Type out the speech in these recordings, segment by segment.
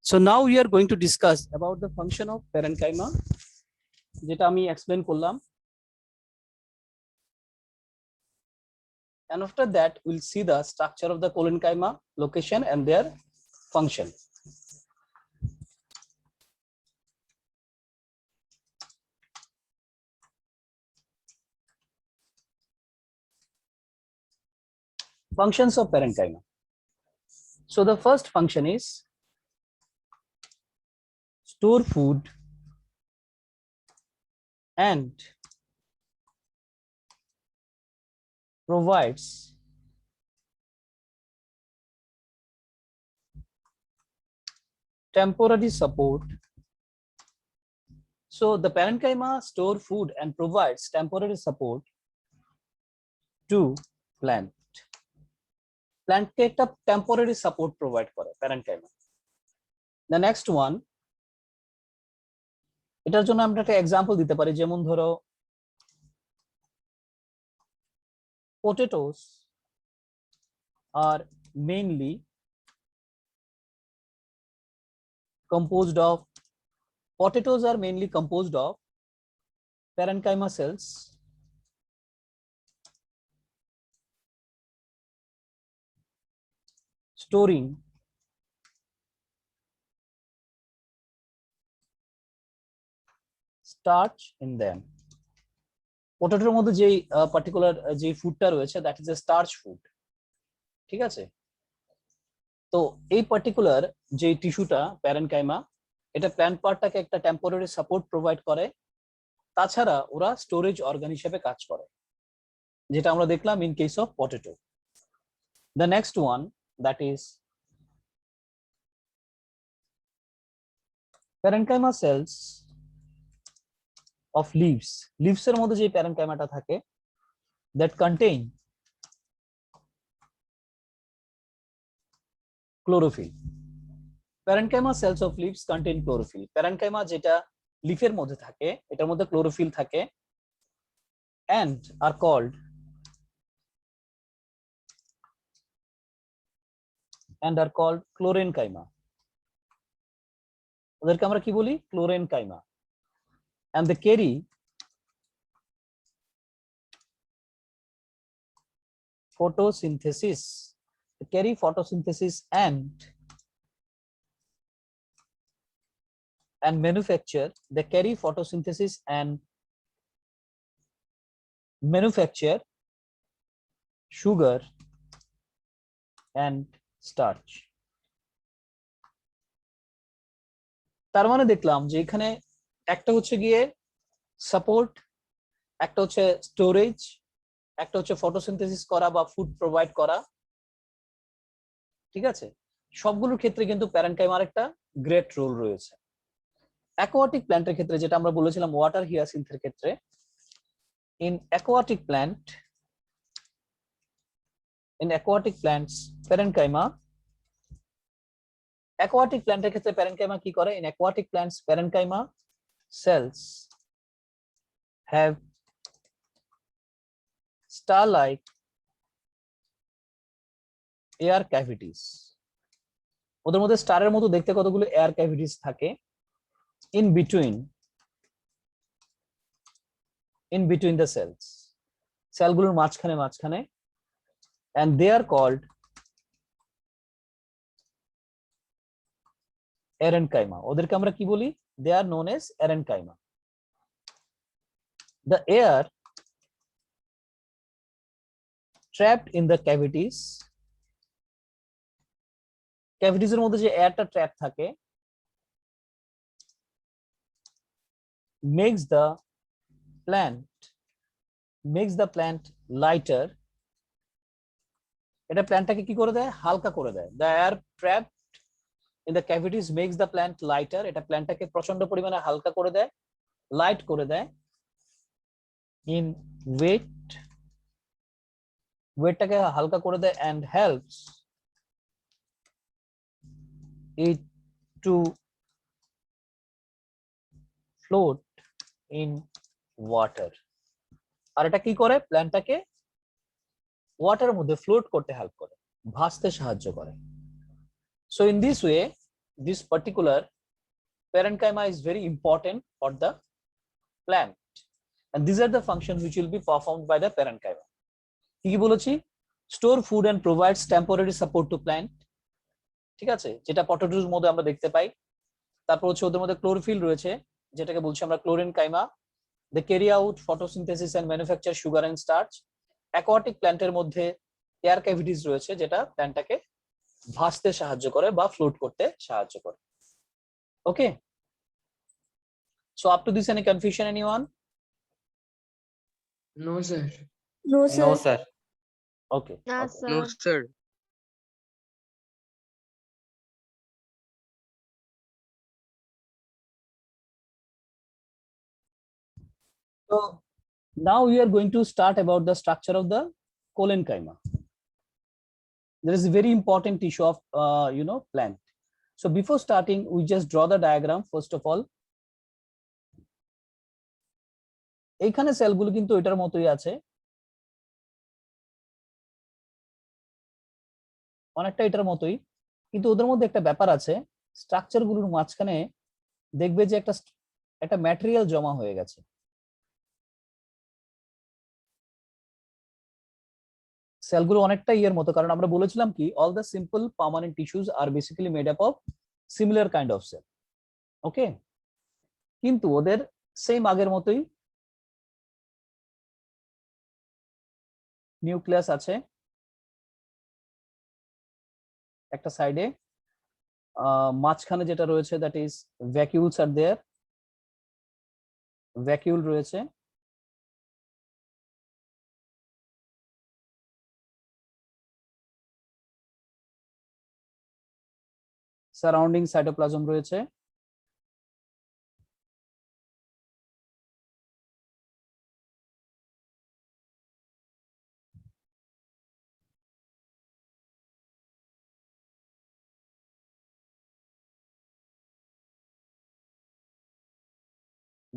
So now we are going to discuss about the function of parenchyma, যেটা আমি explain করলাম, and after that we'll see the structure of the collenchyma, location and their function. Functions of parenchyma. So the first function is store food and provides temporary support. So the parenchyma store food and provides temporary support to plant. Plant কে একটা temporary support provide করে parenchyma. The next one, এটার জন্য আমরা একটা example দিতে পারি, যেমন ধরো potatoes are mainly composed of parenchyma cells storing starch in them. পটেটোর মধ্যে যেই পার্টিকুলার যে ফুডটা রয়েছে, that is a starch food. ঠিক আছে, তো এই পার্টিকুলার যে টিস্যুটা প্যারেনকাইমা, এটা প্ল্যান্ট পার্টটাকে একটা টেম্পোরারি সাপোর্ট প্রোভাইড করে। তাছাড়া ওরা স্টোরেজ অর্গান হিসেবে কাজ করে, যেটা আমরা দেখলাম in case of potato. The next one, that is parenchyma cells of leaves. Leaves এর মধ্যে যে প্যারেনকাইমাটা থাকে, that contain chlorophyll. Parenchyma cells of leaves contain chlorophyll. Parenchyma যেটা লিফের মধ্যে থাকে, এটার মধ্যে ক্লোরোফিল থাকে, and are called chlorenchyma. ওদেরকে আমরা কি বলি? chlorenchyma. And they carry photosynthesis. And manufacture. They carry photosynthesis and manufacture sugar and starch. তার মানে দেখলাম যে এখানে একটা হচ্ছে গিয়ে সাপোর্ট, একটা হচ্ছে স্টোরেজ, একটা হচ্ছে ফটোসিনথেসিস করা বা ফুড প্রোভাইড করা। ঠিক আছে, সবগুলোর ক্ষেত্রে কিন্তু প্যারেনকাইমার একটা গ্রেট রোল রয়েছে। অ্যাকোয়াটিক প্ল্যান্টের ক্ষেত্রে, যেটা আমরা বলেছিলাম ওয়াটার হিয়াসিন্থের ক্ষেত্রে, in aquatic plants parenchyma, aquatic প্ল্যান্টের ক্ষেত্রে প্যারেনকাইমা কি করে? In aquatic plants parenchyma cells have star-like air cavities. ওদের মধ্যে স্টারের মতো দেখতে কতগুলো এয়ার ক্যাভিটিস থাকে in between the cells, সেলগুলোর মাঝখানে, and they are called parenchyma. ওদেরকে আমরা কি বলি? They are known as parenchyma. The air trapped in the cavities এর মধ্যে যে এয়ারটা ট্র্যাপ থাকে, makes the plant lighter. এটা প্ল্যান্টটাকে কি করে দেয়? হালকা করে দেয়। The air trapped in the cavities makes the plant lighter. এটা প্ল্যান্টটাকে প্রচন্ড পরিমাণে হালকা করে দেয়, লাইট করে দেয়। in ওয়েটটাকে হালকা করে দেয় and helps it to float in water. আর এটা কি করে? প্ল্যান্টটাকে ওয়াটারের মধ্যে ফ্লোট করতে হেল্প করে, ভাসতে সাহায্য করে। So in this way this particular parenchyma is very important for the plant, and these are the functions which will be performed by the parenchyma. কি বলেছি? Store food and provides temporary support to plant, ঠিক আছে, যেটা পটেটোর মধ্যে আমরা দেখতে পাই। তারপর হচ্ছে ওদের মধ্যে ক্লোরোফিল রয়েছে, যেটাকে বলছি আমরা chlorenchyma. They carry out photosynthesis and manufacture sugar and starch. Aquatic প্ল্যান্টের মধ্যে এয়ার ক্যাভিটিস রয়েছে, যেটা প্ল্যান্টটাকে ভাসতে সাহায্য করে বা ফ্লোট করতে সাহায্য করে। Okay, so up to this any confusion anyone? No, sir. No, No, sir. sir. Okay, Yes, okay. sir. No, sir. So now we are going to start about the structure of the collenchyma. There is a very important tissue of plant. So before starting, we just draw the diagram first of all. এইখানে সেলগুলো কিন্তু এটার মতোই আছে, অনেকটা এটার মতোই, কিন্তু ওদের মধ্যে একটা ব্যাপার আছে, স্ট্রাকচার গুলোর মাঝখানে দেখবে যে একটা ম্যাটেরিয়াল জমা হয়ে গেছে। সেলগুলো অনেকটা ইয়ের মতো, কারণ আমরা বলেছিলাম কি all the simple permanent tissues are basically made up of similar kind of cell. Okay, কিন্তু ওদের সেম আগের মতোই নিউক্লিয়াস আছে একটা সাইডে, মাঝখানে যেটা রয়েছে that is vacuoles are there, vacuole রয়েছে, সারাউন্ডিং সাইটোপ্লাজম রয়েছে,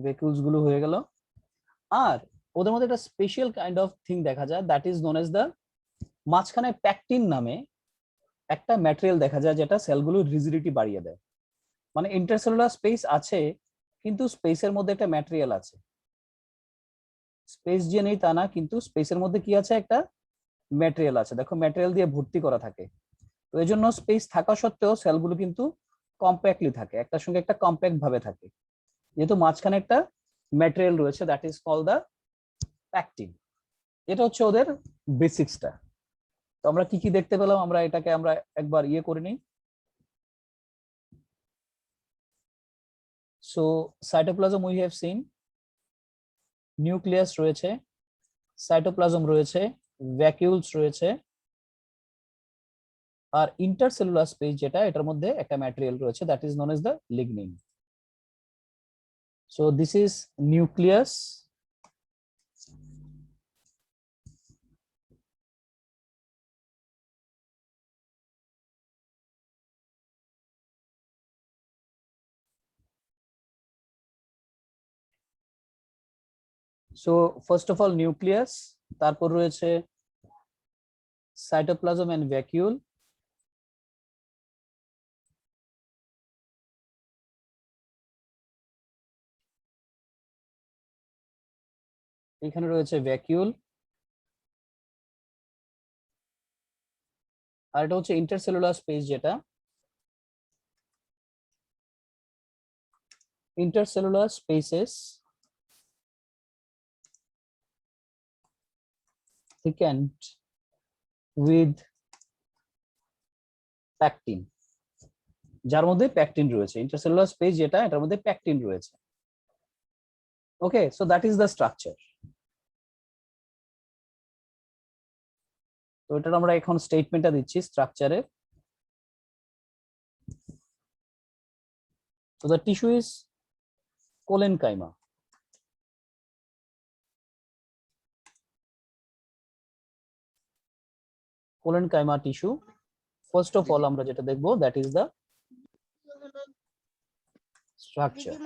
ভ্যাকিউলস গুলো হয়ে গেল। আর ওদের মধ্যে একটা স্পেশাল কাইন্ড অফ থিং দেখা যায়, that is known as the, মাঝখানে প্যাকটিন নামে একটা ম্যাটেরিয়াল দেখা যায়, যেটা সেলগুলোর রিজিডিটি বাড়িয়ে দেয়। মানে ইন্টারসেলুলার স্পেস আছে, কিন্তু স্পেসের মধ্যে একটা ম্যাটেরিয়াল আছে। স্পেস যে নেই তা না, কিন্তু স্পেসের মধ্যে কি আছে, একটা ম্যাটেরিয়াল আছে। দেখো ম্যাটেরিয়াল দিয়ে ভর্তি করা থাকে, তো এই জন্য স্পেস থাকা সত্ত্বেও সেলগুলো কিন্তু কম্প্যাক্টলি থাকে, একটার সঙ্গে একটা কম্প্যাক্ট ভাবে থাকে, যেহেতু মাঝখানে একটা ম্যাটেরিয়াল রয়েছে, that is call the pectin. এটা হচ্ছে ওদের বেসিক্সটা। তো আমরা কি কি দেখতে পেলাম, আমরা এটাকে আমরা একবার ইয়ে করে নিই। So cytoplasm we have seen, nucleus রয়েছে, সাইটোপ্লাজম রয়েছে, ভ্যাকিউলস রয়েছে, আর ইন্টারসেলুলার স্পেস যেটা, এটার মধ্যে একটা ম্যাটেরিয়াল রয়েছে, that is known as the lignin. So this is nucleus, so first of all nucleus, তারপর রয়েছে সাইটোপ্লাজম এন্ড ভ্যাকিউল, এখানে রয়েছে ভ্যাকিউল, আর এটা হচ্ছে ইন্টারসেলুলার স্পেস, যেটা intercellular spaces thickened with pectin, যার মধ্যে প্যাকটিন রয়েছে। ইন্টারসেলুলার স্পেস যেটা, এটার মধ্যে প্যাকটিন রয়েছে। Okay, so that is the structure. তো এটা আমরা এখন স্টেটমেন্টটা দিচ্ছি স্ট্রাকচারে। So the tissue is collenchyma. Collenchyma tissue. First of all, আমরা যেটা দেখবো, that is the structure.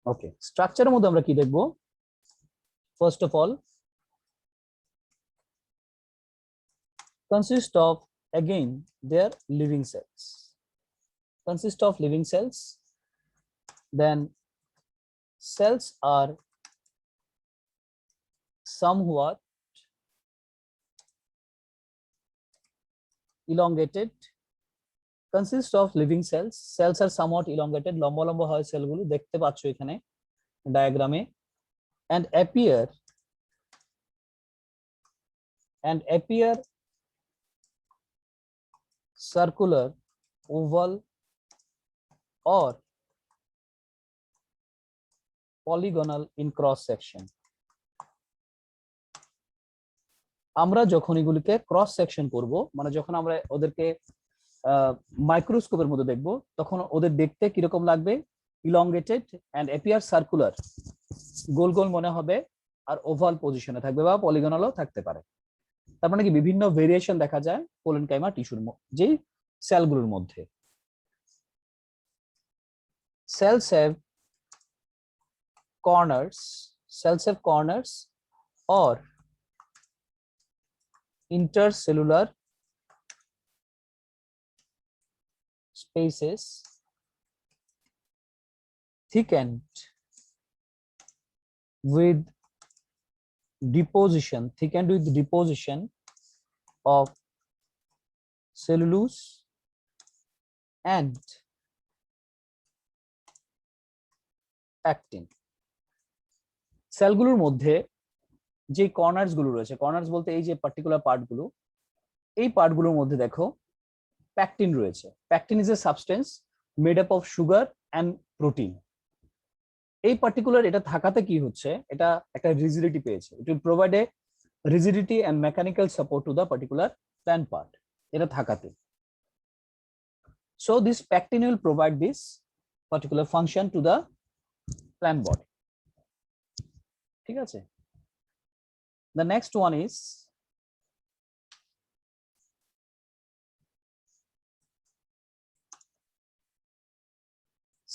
Okay, structure এর মধ্যে আমরা কি দেখবো? First of all, consist of, again, their living cells. Consist of living cells. Then cells are somewhat elongated. Consist of living cells. Cells are somewhat elongated. লম্বা লম্বা হয় সেলগুলো, দেখতে পাচ্ছ এখানে ডায়াগ্রামে, and appear circular, oval or polygonal in cross section. আমরা যখন এগুলিকে ক্রস সেকশন করব, মানে যখন আমরা ওদেরকে মাইক্রোস্কোপের মধ্যে দেখব, তখন ওদের দেখতে কিরকম লাগবে? ইলংগেটেড এন্ড অ্যাপিয়ার সার্কুলার, গোল গোল মনে হবে, আর ওভাল পজিশনে থাকবে বা পলিগনালও থাকতে পারে। তার মানে কি বিভিন্ন ভেরিয়েশন দেখা যায় কোলেনকাইমা টিস্যুর যে সেলগুলোর মধ্যে। cells have corners or intercellular spaces thickened with deposition of cellulose and pectin. সেলগুলোর মধ্যে যে কর্নার্স গুলো রয়েছে, কর্নার্স বলতে এই যে পার্টিকুলার পার্টগুলো, এই পার্টগুলোর মধ্যে দেখো প্যাকটিন রয়েছে। Pectin is a substance made up of sugar and protein. এই পার্টিকুলার এটা থাকাতে কি হচ্ছে, এটা একটা রিজিডিটি পেয়েছে। It will provide a rigidity and mechanical support to the particular plant part, এটা থাকাতে। So this pectin will provide this particular function to the plant body. ঠিক আছে। The next one is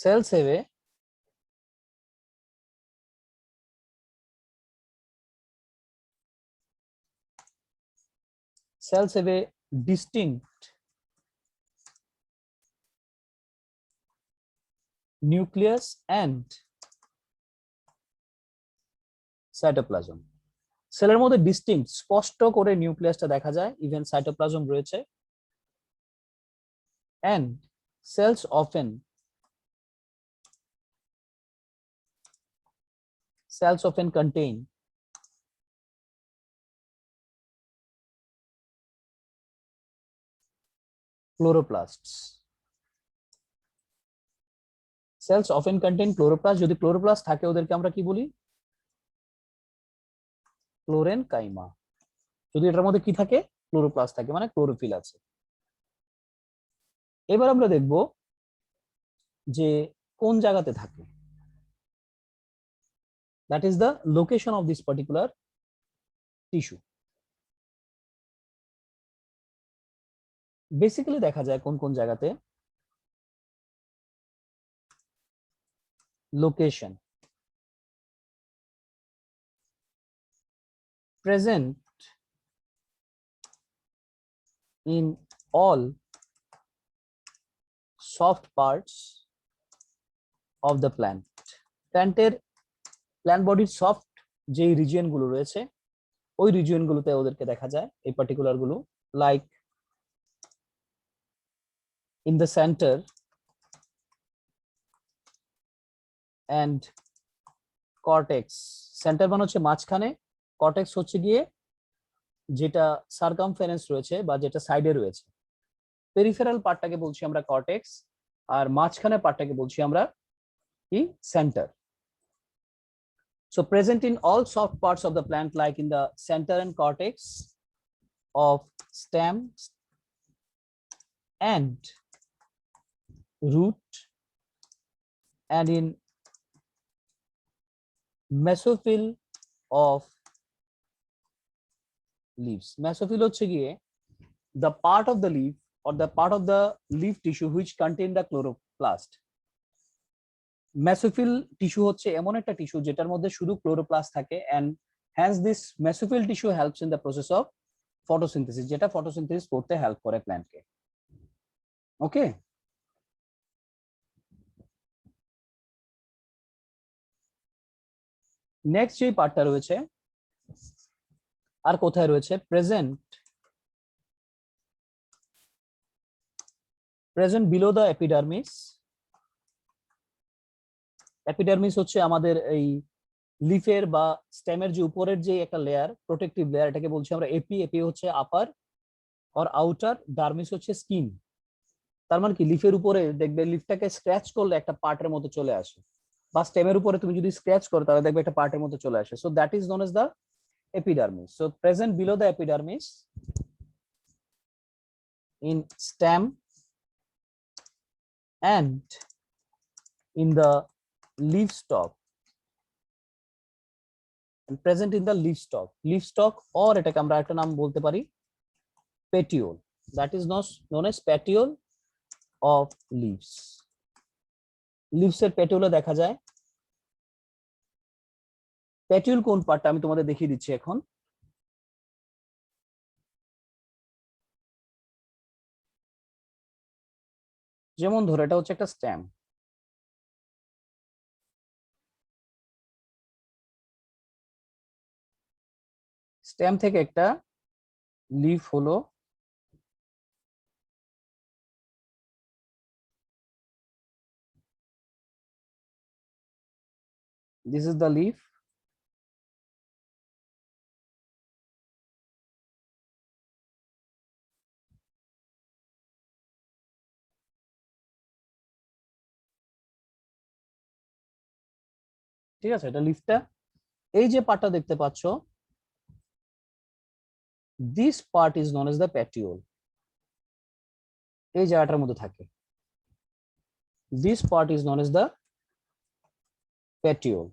cells have a distinct nucleus and cytoplasm. সেলের মধ্যে distinct, স্পষ্ট করে নিউক্লিয়াসটা দেখা যায়, ইভেন সাইটোপ্লাজম রয়েছে। and cells often contain chloroplasts. Cells often contain chloroplasts. যদি ক্লোরোপ্লাস্ট থাকে ওদেরকে আমরা কি বলি? ক্লোরেনকাইমা। যদি এটার মধ্যে কি থাকে? ক্লোরোপ্লাস্ট থাকে, মানে ক্লোরোফিল আছে। এবার আমরা দেখব যে কোন জায়গাতে থাকে। That is the location of this particular tissue. Basically দেখা যায় কোন কোন জায়গাতে। Location present in all soft parts of the plant. প্ল্যান্টের প্ল্যান্ট বডির সফট যে রিজিয়ন গুলো রয়েছে, ওই রিজিয়ন গুলোতে ওদেরকে দেখা যায় এই পার্টিকুলার গুলো, like in the centre and cortex. Centre মানে হচ্ছে মাঝখানে, কর্টেক্স হচ্ছে গিয়ে যেটা সার্কামফারেন্স রয়েছে বা যেটা সাইডে রয়েছে। পেরিফেরাল পার্টটাকে বলছি আমরা কর্টেক্স, আর মাঝখানে পার্টটাকে বলছি আমরা কি? Centre. So present in all soft parts of the plant like in the centre and cortex of stem and root and in mesophyll of leaves. Mesophyll হচ্ছে গিয়ে the part of the leaf or the part of the leaf tissue which contain the chloroplast. Mesophyll tissue হচ্ছে এমন একটা tissue যেটার মধ্যে শুধু chloroplast থাকে, and hence this mesophyll tissue helps in the process of photosynthesis, যেটা photosynthesis করতে help করে প্ল্যান্টকে। ওকে, নেক্সট যে পার্টটা রয়েছে আর কোথায় রয়েছে, present below the epidermis. Epidermis হচ্ছে আমাদের এই লিফের বা স্টেমের যে উপরের যে একটা লেয়ার, প্রোটেক্টিভ লেয়ার, এটাকে বলছি আমরা এপি। এপি হচ্ছে আপার আর আউটার, ডার্মিস হচ্ছে স্কিন। তার মানে কি, লিফের উপরে দেখবে লিফটাকে স্ক্র্যাচ করলে একটা পার্টের মতো চলে আসে, বা স্টেমের উপরে তুমি যদি স্ক্র্যাচ করো তাহলে দেখবে একটা পার্টের মতো চলে আসে। So that is known as the epidermis. So present below the epidermis in stem and in the leaf stalk, and present in the leaf stalk. Leaf stalk or এটাকে আমরা একটা নাম বলতে পারি petiole, that is known as petiole of leaves. leaves এর petiole দেখা যায়। petiole কোন পার্টটা আমি তোমাদের দেখিয়ে দিচ্ছি এখন। যেমন ধরো এটা হচ্ছে একটা স্টেম, স্টেম থেকে একটা লিফ হলো, this is the leaf, ঠিক আছে, এটা লিফটা। এই যে পার্টটা দেখতে পাচ্ছ, this part is known as the petiole, এই জায়গাটার মধ্যে থাকে। this part is known as the petiole,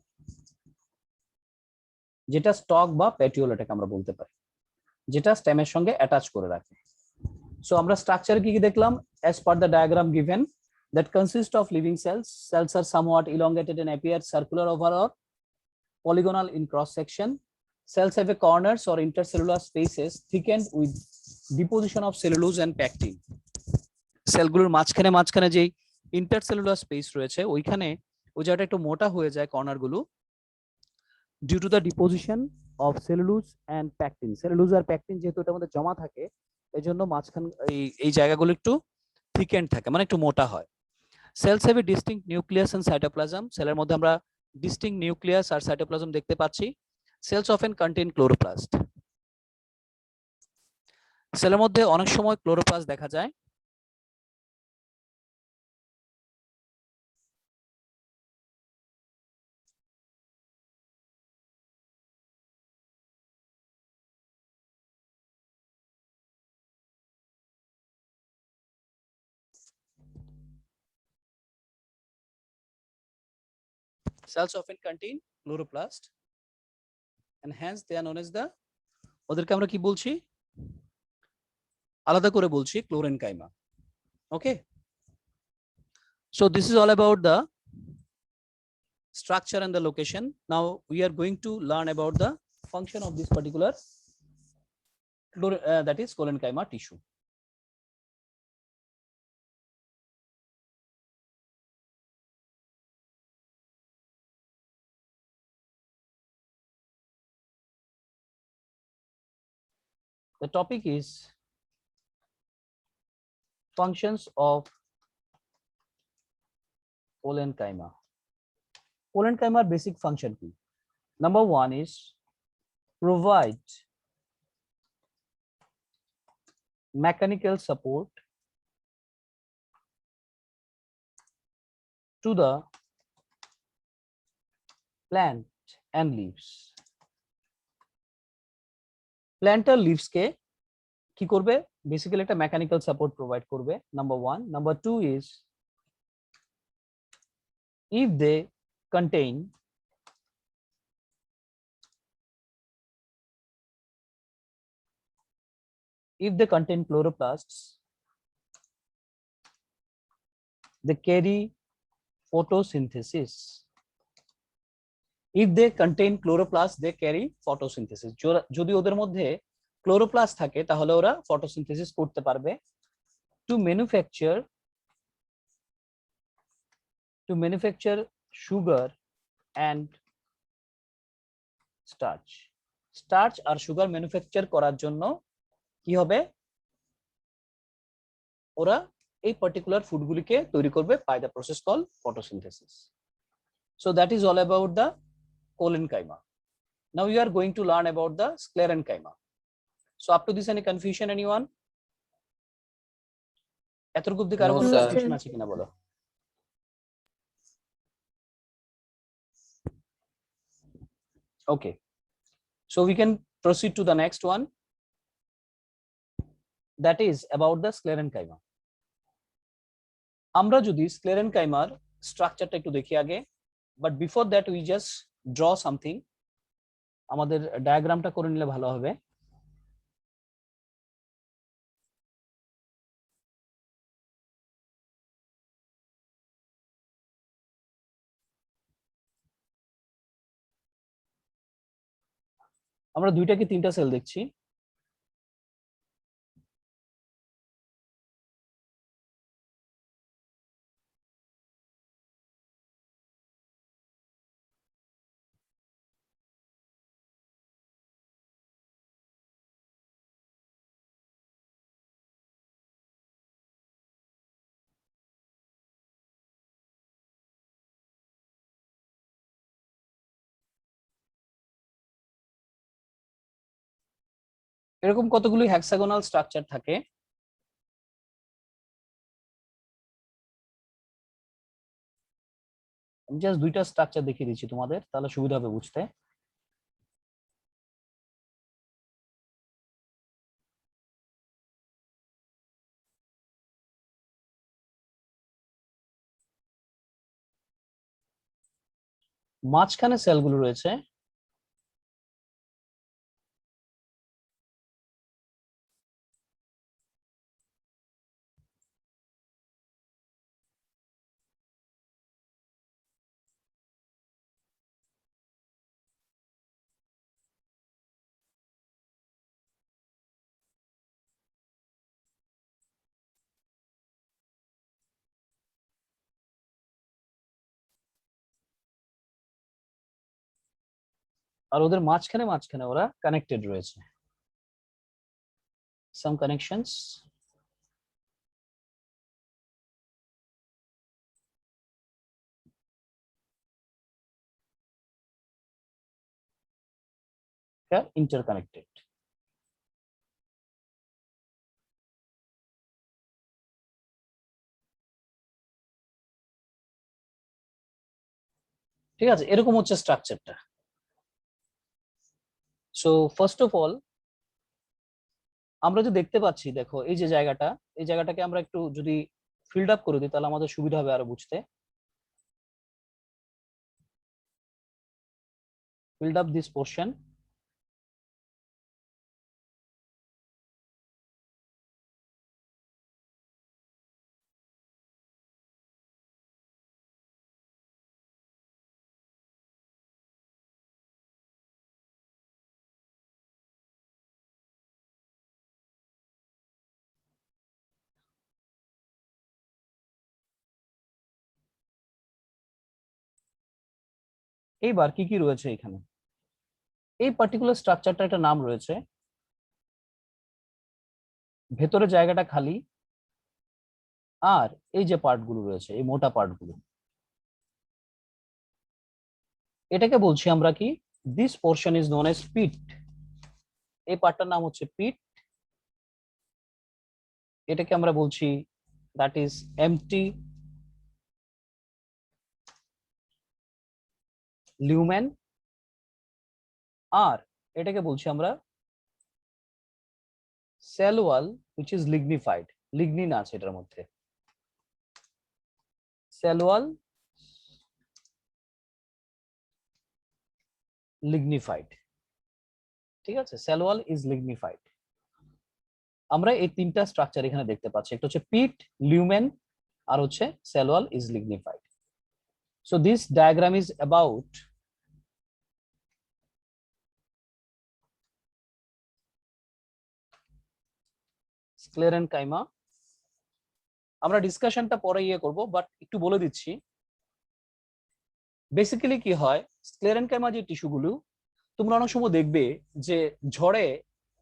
যেটা স্টক বা petiole এটাকে আমরা বলতে পারি, যেটা স্টেমের সঙ্গে অ্যাটাচ করে রাখে। সো আমরা স্ট্রাকচার কি কি দেখলাম, as per the diagram given, that consist of living cells. Cells are somewhat elongated and appear circular overall, polygonal in cross section. Cells have a corners or intercellular spaces thickened with deposition of cellulose and pectin. সেলগুলোর মাঝখানে মাঝখানে যেই intercellular space রয়েছে ওইখানে ওই জায়গাটা একটু মোটা হয়ে যায় কর্নারগুলো, due to the deposition of cellulose and pectin. Cellulose আর প্যাকটিন যেহেতু এটার মধ্যে জমা থাকে, এই জন্য মাঝখান এই জায়গাগুলো একটু থিকেন্ড থাকে, মানে একটু মোটা হয়। Cells have a distinct nucleus and cytoplasm. সেলের মধ্যে আমরা ডিস্টিংক্ট নিউক্লিয়াস আর সাইটোপ্লাজম দেখতে পাচ্ছি। Cells often contain chloroplast. সেলের মধ্যে অনেক সময় ক্লোরোপ্লাস্ট দেখা যায়। Cells often contain chloroplast and hence they are known as the, ওদেরকে আমরা কি বলছি, আলাদা করে বলছি ক্লোরেনকাইমা। ওকে, so this is all about the structure and the location. Now we are going to learn about the function of this particular that is collenchyma tissue. The topic is functions of collenchyma. Collenchyma basic function key. Number one is provide mechanical support to the plant and leaves. Plant R leaves কে কি করবে, basically একটা mechanical support provide করবে, number one. Number two is if they contain chloroplasts, they carry photosynthesis. If they contain chloroplasts, they carry photosynthesis. যদি ওদের মধ্যে chloroplast থাকে তাহলে ওরা ফটোসিনথেসিস করতে পারবে to manufacture sugar and starch আর সুগার ম্যানুফ্যাকচার করার জন্য কি হবে, ওরা এই পার্টিকুলার ফুডগুলিকে তৈরি করবে by the process call photosynthesis. So that is all about the collenchyma. Now you are going to learn about the sclerenchyma. So up to this any confusion anyone? এতটুকু অবধি কারো কোনো কনফিউশন আছে কিনা বলো? Okay. So we can proceed to the next one. That is about the sclerenchyma. আমরা যদি sclerenchymaর স্ট্রাকচারটা একটু দেখি আগে, but before that we just draw something. আমাদের ডায়াগ্রামটা করে নিলে ভালো হবে। আমরা 2টা কি 3টা সেল দেখছি? এরকম কতগুলো হেক্সাগোনাল স্ট্রাকচার থাকে। আমি জাস্ট 2টা স্ট্রাকচার দেখিয়ে দিচ্ছি তোমাদের, তাহলে সুবিধা হবে বুঝতে। মাঝখানে সেলগুলো রয়েছে আর ওদের মাঝখানে ওরা কানেক্টেড রয়েছে, some connections. Are interconnected. ঠিক আছে, এরকম হচ্ছে স্ট্রাকচারটা। সো ফার্স্ট অফ অল আমরা যে দেখতে পাচ্ছি, দেখো এই যে জায়গাটা, এই জায়গাটাকে আমরা একটু যদি ফিল্ড আপ করে দিই তাহলে আমাদের সুবিধা হবে আরো বুঝতে। Filled up this portion. এইবার কি কি রয়েছে এখানে, এই পার্টিকুলার স্ট্রাকচারটা একটা নাম রয়েছে, ভেতরে জায়গাটা খালি, আর এই যে পার্টগুলো রয়েছে এই মোটা পার্টগুলো, এটাকে বলছি আমরা কি, this portion is known as pit. এই পার্টটার নাম হচ্ছে পিট। এটাকে আমরা বলছি দ্যাট ইজ এমটি লিউমেন। আর এটাকে বলছি আমরা cell wall which is lignified. Lignin আছে এটার মধ্যে, সেল ওয়াল লিগনিফাইড। ঠিক আছে, সেল ওয়াল ইজ লিগনিফাইড। আমরা এই 3টা স্ট্রাকচার এখানে দেখতে পাচ্ছি, একটা হচ্ছে পিট, লিউমেন, আর হচ্ছে cell wall is lignified. So this diagram is about sclerenchyma. আমরা ডিসকাশনটা পরে করব, বাট একটু বলে দিচ্ছি বেসিক্যালি কি হয়। স্ক্লেরেনকাইমা যে টিস্যুগুলো তোমরা অনেক সময় দেখবে যে ঝড়ে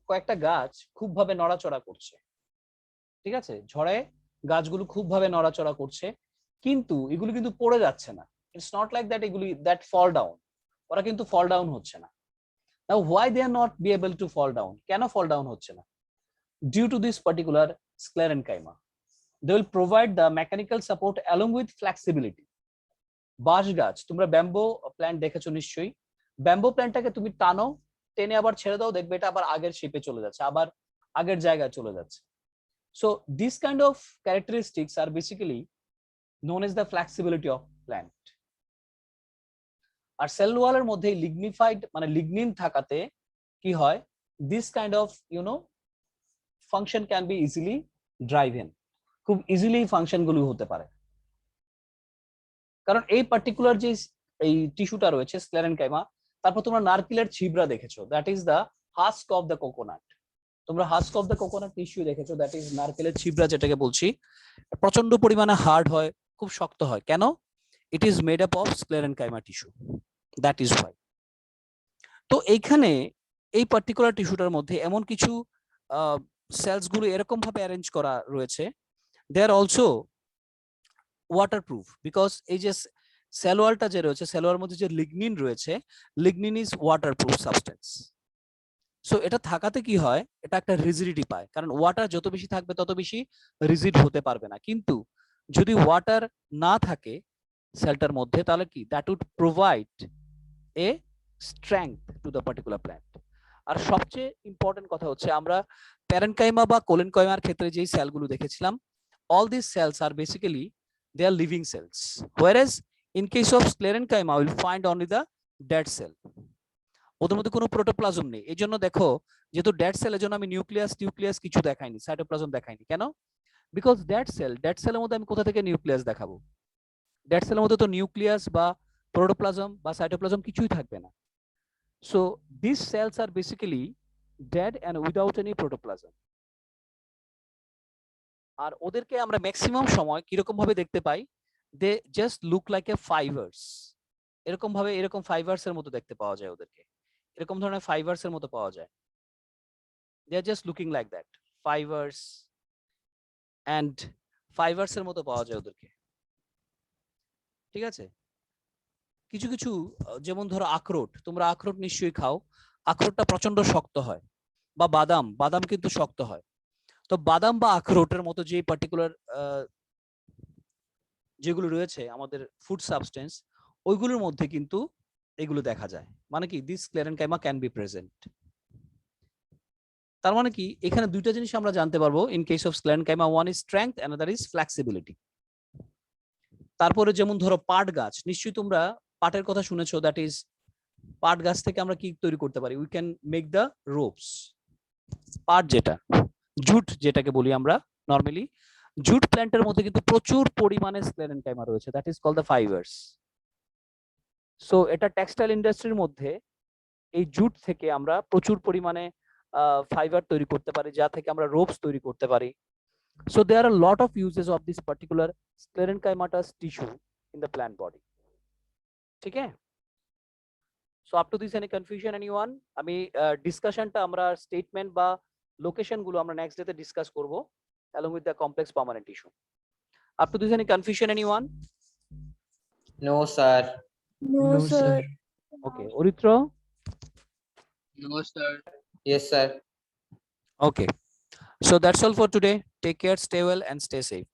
কয়েকটা গাছ খুব ভাবে নড়াচড়া করছে, ঠিক আছে, ঝড়ে গাছগুলো খুব ভাবে নড়াচড়া করছে, কিন্তু এগুলো কিন্তু পড়ে যাচ্ছে না। ইটস নট লাইক দ্যাট এগুলি দ্যাট ফল ডাউন, ওরা কিন্তু ফল ডাউন হচ্ছে না। Now why they are not be able to fall down, কেন ফল ডাউন হচ্ছে না? Due to this particular sclerenchyma, they will provide the mechanical support along with flexibility. বাঁশ গাছ, তোমরা ব্যাম্বো প্ল্যান্ট দেখেছো নিশ্চয়ই। ব্যাম্বো প্ল্যান্টটাকে তুমি টানো, টেনে আবার ছেড়ে দাও, দেখবে এটা আবার আগের শেপে চলে যাচ্ছে, আবার আগের জায়গায় চলে যাচ্ছে। So this kind of characteristics are basically known as the flexibility of plant. আর সেল ওয়ালের মধ্যে লিগনিফাইড মানে লিগনিন থাকাতে কি হয়, this kind of function can be easily driven, খুব ইজিলি ফাংশন গুলো হতে পারে। কারণ এই পার্টিকুলার যে এই টিস্যুটা রয়েছে স্ক্লেরেনকাইমা, তারপর তোমরা নারকেলের ছিবড়া দেখেছো, that is the husk of the coconut. তোমরা husk of the coconut tissue দেখেছো, দ্যাট ইজ নারকেলের ছিবড়া যেটাকে বলছি, প্রচন্ড পরিমাণে হার্ড হয়, খুব শক্ত হয়। কেন? It is made up of sclerenchyma tissue, that is why. তো এইখানে এই পার্টিকুলার টিস্যুটার মধ্যে এমন কিছু সেলস গুলো এরকম ভাবে অ্যারেঞ্জ করা রয়েছে, দে আর অলসো ওয়াটারপ্রুফ, বিকজ এই যে সেল ওয়ালটা যে রয়েছে, সেল ওয়ালের মধ্যে যে লিগনিন রয়েছে, lignin is waterproof substance. So এটা থাকাতে কি হয়, এটা একটা রিজিডিটি পায়, কারণ ওয়াটার যত বেশি থাকবে তত বেশি রিজিড হতে পারবে না। কিন্তু যদি ওয়াটার না থাকে সেলটার মধ্যে, তাহলে কি that would provide a strength to the particular plant. আর সবচেয়ে ইম্পর্টেন্ট কথা হচ্ছে, আমরা প্যারেনকাইমা বা কোলেনকাইমার ক্ষেত্রে যেই সেলগুলো দেখেছিলাম, all these cells are basically they are living cells, whereas in case of sclerenchyma we will find only the dead cell. ওদের মধ্যে কোনো প্রোটোপ্লাজম নেই। এই জন্য দেখো, যেহেতু ডেড সেল, এর জন্য আমি নিউক্লিয়াস কিছু দেখাইনি, সাইটোপ্লাজম দেখাইনি। কেন? বিকজ ডেড সেলের মধ্যে আমি কোথা থেকে নিউক্লিয়াস দেখাবো? ডেড সেলের মধ্যে তো নিউক্লিয়াস বা প্রোটোপ্লাজম বা সাইটোপ্লাজম কিছুই থাকবে না। So this cells are basically dead and without any protoplasm. আর ওদেরকে আমরা ম্যাক্সিমাম সময় কিরকম ভাবে দেখতে পাই, they just look like a fibres, এরকম ভাবে, এরকম ফাইবার্স এর মতো দেখতে পাওয়া যায় ওদেরকে, এরকম ধরনের ফাইবার্স এর মতো পাওয়া যায়। They are just looking like that, fibres and fibres এর মতো পাওয়া যায় ওদেরকে, ঠিক আছে। কিছু কিছু যেমন ধরো আখরোট, তোমরা আখরোট নিশ্চয়ই খাও, আখরোটটা প্রচন্ড শক্ত হয়, বা বাদাম, বাদাম কিন্তু শক্ত হয়। তো বাদাম বা আখরোটের মতো যে পার্টিকুলার যেগুলো রয়েছে আমাদের ফুড সাবস্টেন্স, ওইগুলোর মধ্যে কিন্তু এগুলো দেখা যায়। মানে কি, this sclerenchyma can be present. তার মানে কি, এখানে দুইটা জিনিস আমরা জানতে পারবো in case of sclerenchyma, one is strength, another is flexibility. তারপরে যেমন ধরো পাট গাছ, নিশ্চয়ই তোমরা পাটের কথা শুনেছো, দ্যাট ইজ পাট গাছ থেকে আমরা কি তৈরি করতে পারি? We can make the ropes. পাট যেটা, জুট যেটাকে বলি আমরা নরমালি, জুট প্ল্যান্টের মধ্যে কিন্তু প্রচুর পরিমাণে স্ক্লেরেনকাইমা রয়েছে, that is called the fibres. So এটা টেক্সটাইল ইন্ডাস্ট্রির মধ্যে এই জুট থেকে আমরা প্রচুর পরিমাণে ফাইবার তৈরি করতে পারি, যা থেকে আমরা রোপস তৈরি করতে পারি। So there are lot of uses of this particular sclerenchymatous tissue in the plant body. ঠিক আছে? So up to this any confusion anyone? আমি ডিসকাশনটা আমরা স্টেটমেন্ট বা লোকেশন গুলো আমরা নেক্সট ডেতে ডিসকাস করব along with the complex permanent tissue. Up to this any confusion anyone? No, sir. No, sir. Okay, Oritra? No, sir. Yes, sir. Okay. So that's all for today. Take care, stay well and stay safe.